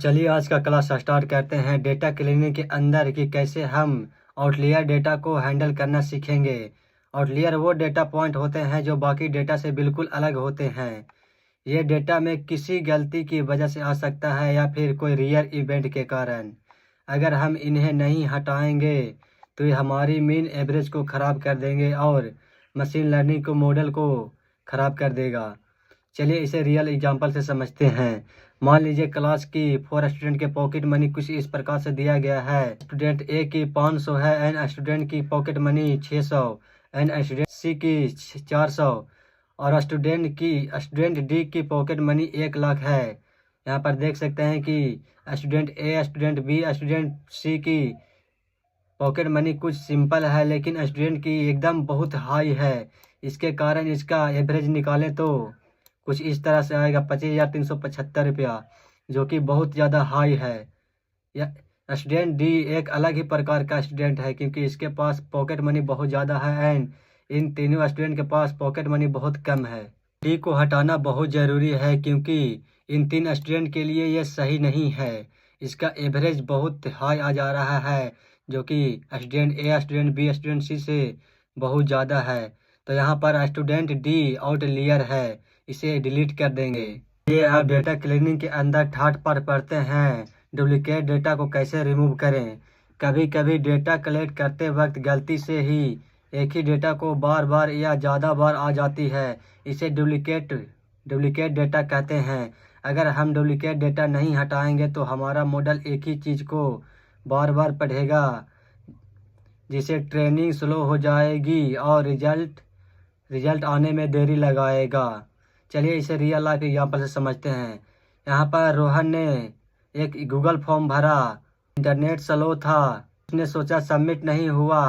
चलिए आज का क्लास स्टार्ट करते हैं। डेटा क्लीनिंग के अंदर कि कैसे हम आउटलियर डेटा को हैंडल करना सीखेंगे। आउटलियर वो डेटा पॉइंट होते हैं जो बाकी डेटा से बिल्कुल अलग होते हैं। ये डेटा में किसी गलती की वजह से आ सकता है या फिर कोई रियल इवेंट के कारण। अगर हम इन्हें नहीं हटाएंगे तो ये हमारी मीन एवरेज को ख़राब कर देंगे और मशीन लर्निंग को मॉडल को ख़राब कर देगा। चलिए इसे रियल एग्जांपल से समझते हैं। मान लीजिए क्लास की 4 स्टूडेंट के पॉकेट मनी कुछ इस प्रकार से दिया गया है। स्टूडेंट ए की 500 है, एन स्टूडेंट की pocket money 600, an student C की 400 और स्टूडेंट डी की पॉकेट मनी 1 लाख है। यहाँ पर देख सकते हैं कि student A, student B, student C की पॉकेट मनी कुछ सिंपल है लेकिन स्टूडेंट की एकदम बहुत हाई है। इसके कारण इसका एवरेज निकालें तो कुछ इस तरह से आएगा 25,375 रुपया, जो कि बहुत ज़्यादा हाई है। या स्टूडेंट डी एक अलग ही प्रकार का स्टूडेंट है क्योंकि इसके पास पॉकेट मनी बहुत ज़्यादा है एंड इन तीनों स्टूडेंट के पास पॉकेट मनी बहुत कम है। डी को हटाना बहुत ज़रूरी है क्योंकि इन 3 स्टूडेंट के लिए ये सही नहीं है। इसका एवरेज बहुत हाई आ जा रहा है जो कि student A, student B, student सी से बहुत ज़्यादा है। तो यहाँ पर स्टूडेंट डी आउटलियर है, इसे डिलीट कर देंगे। ये अब डेटा क्लीनिंग के अंदर थर्ड पर पढ़ते हैं डुप्लीकेट डेटा को कैसे रिमूव करें। कभी कभी डेटा कलेक्ट करते वक्त गलती से ही एक ही डेटा को बार बार या ज़्यादा बार आ जाती है। इसे डुप्लीकेट डेटा कहते हैं। अगर हम डुप्लीकेट डेटा नहीं हटाएंगे तो हमारा मॉडल एक ही चीज़ को बार बार पढ़ेगा, जिससे ट्रेनिंग स्लो हो जाएगी और रिजल्ट आने में देरी लगाएगा। चलिए इसे रियल लाइफ एग्जाम्पल से समझते हैं। यहाँ पर रोहन ने एक गूगल फॉर्म भरा, इंटरनेट स्लो था, उसने सोचा सबमिट नहीं हुआ,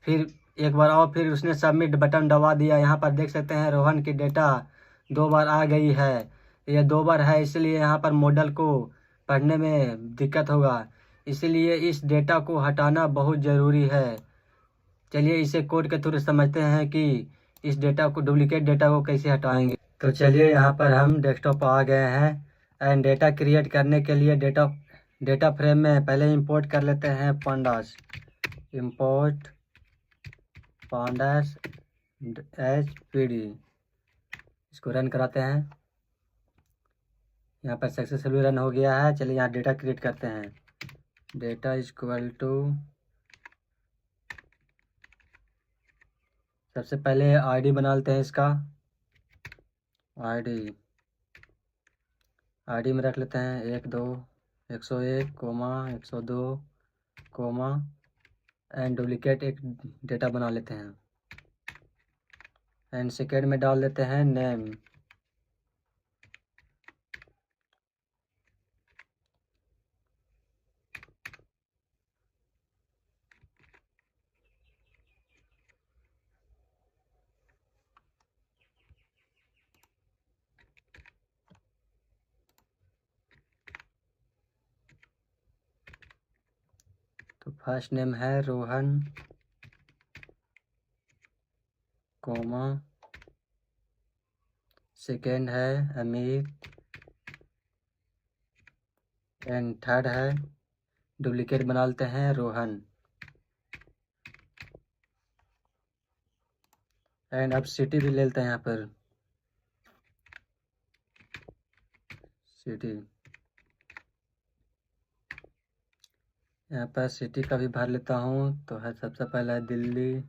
फिर एक बार और फिर उसने सबमिट बटन दबा दिया। यहाँ पर देख सकते हैं रोहन की डेटा 2 बार आ गई है। ये 2 बार है इसलिए यहाँ पर मॉडल को पढ़ने में दिक्कत होगा, इसीलिए इस डेटा को हटाना बहुत ज़रूरी है। चलिए इसे कोड के थ्रू समझते हैं कि इस डेटा को डुप्लीकेट डेटा को कैसे हटाएंगे। तो चलिए यहाँ पर हम डेस्कटॉप पर आ गए हैं एंड डेटा क्रिएट करने के लिए डेटा फ्रेम में पहले इंपोर्ट कर लेते हैं pandas। इंपोर्ट pandas hpd, इसको रन कराते हैं। यहाँ पर सक्सेसफुली रन हो गया है। चलिए यहाँ डेटा क्रिएट करते हैं। डेटा इक्वल टू, सबसे पहले आईडी बना लेते हैं इसका। आईडी में रख लेते हैं 101 कोमा 102 कोमा एंड डुप्लीकेट एक डेटा बना लेते हैं एंड सेकेंड में डाल देते हैं नेम। तो फर्स्ट नेम है रोहन कोमा, सेकेंड है अमित एंड थर्ड है डुप्लीकेट बना लेते हैं रोहन। एंड अब सिटी भी ले लेते हैं। यहाँ पर सिटी, यहाँ पर सिटी का भी भर लेता हूँ। तो है सबसे पहला है Delhi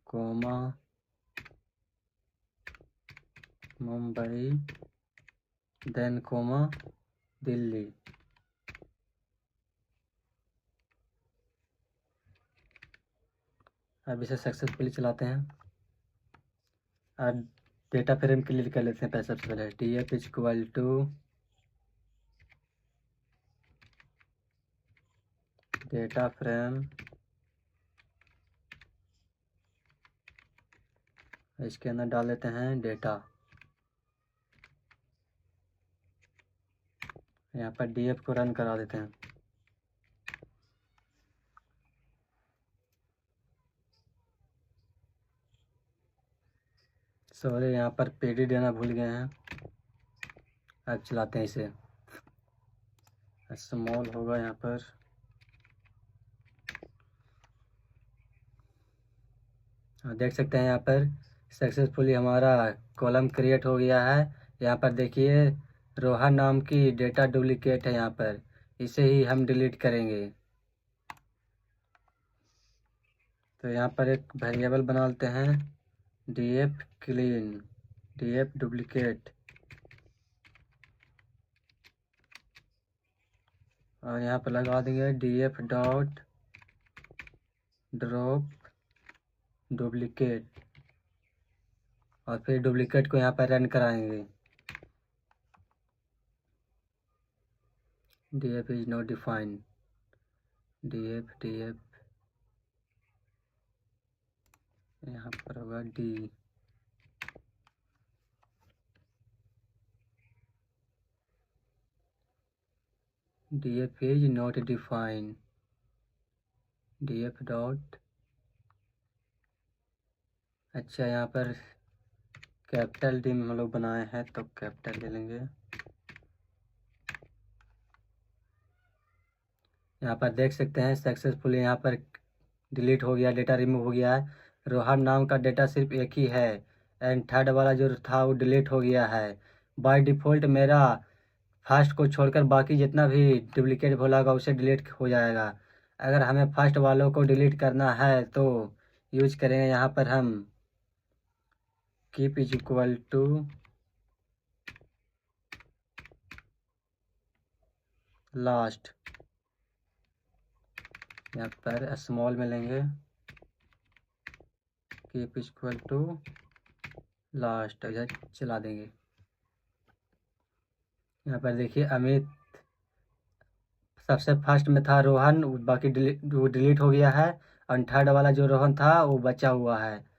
comma Mumbai then comma Delhi. अब इसे सक्सेसफुली चलाते हैं। अब डेटा फ्रेम क्लियर कर लेते हैं। पहले सबसे पहले df equal to data frame, इसके अंदर डाल देते हैं डेटा। यहाँ पर df को रन करा देते हैं। सॉरी यहाँ पर pd देना भूल गए हैं। अब चलाते हैं इसे। स्मॉल होगा यहाँ पर। देख सकते हैं यहाँ पर सक्सेसफुली हमारा कॉलम क्रिएट हो गया है। यहाँ पर देखिए रोहन नाम की डेटा डुप्लीकेट है यहाँ पर, इसे ही हम डिलीट करेंगे। तो यहाँ पर एक वेरिएबल बना लेते हैं df clean df डुप्लीकेट, और यहाँ पर लगा देंगे df डॉट ड्रॉप डुप्लीकेट, और फिर डुप्लीकेट को यहाँ पर रन कराएंगे। df is not defined, df यहाँ पर होगा d, df is not defined, df dot, अच्छा यहाँ पर कैपिटल डी में हम लोग बनाए हैं तो कैपिटल ले लेंगे। यहाँ पर देख सकते हैं सक्सेसफुली यहाँ पर डिलीट हो गया, डेटा रिमूव हो गया है। रोहन नाम का डेटा सिर्फ एक ही है, एंड थर्ड वाला जो था वो डिलीट हो गया है। बाय डिफ़ॉल्ट मेरा फर्स्ट को छोड़कर बाकी जितना भी डुप्लीकेट बोला होगा उसे डिलीट हो जाएगा। अगर हमें फर्स्ट वालों को डिलीट करना है तो यूज करेंगे यहाँ पर हम keep is equal to last, यहाँ पर स्मॉल में लेंगे कीप इक्वल टू लास्ट, इधर चला देंगे। यहाँ पर देखिए अमित सबसे फर्स्ट में था रोहन, बाकी वो डिलीट हो गया है, और थर्ड वाला जो रोहन था वो बचा हुआ है।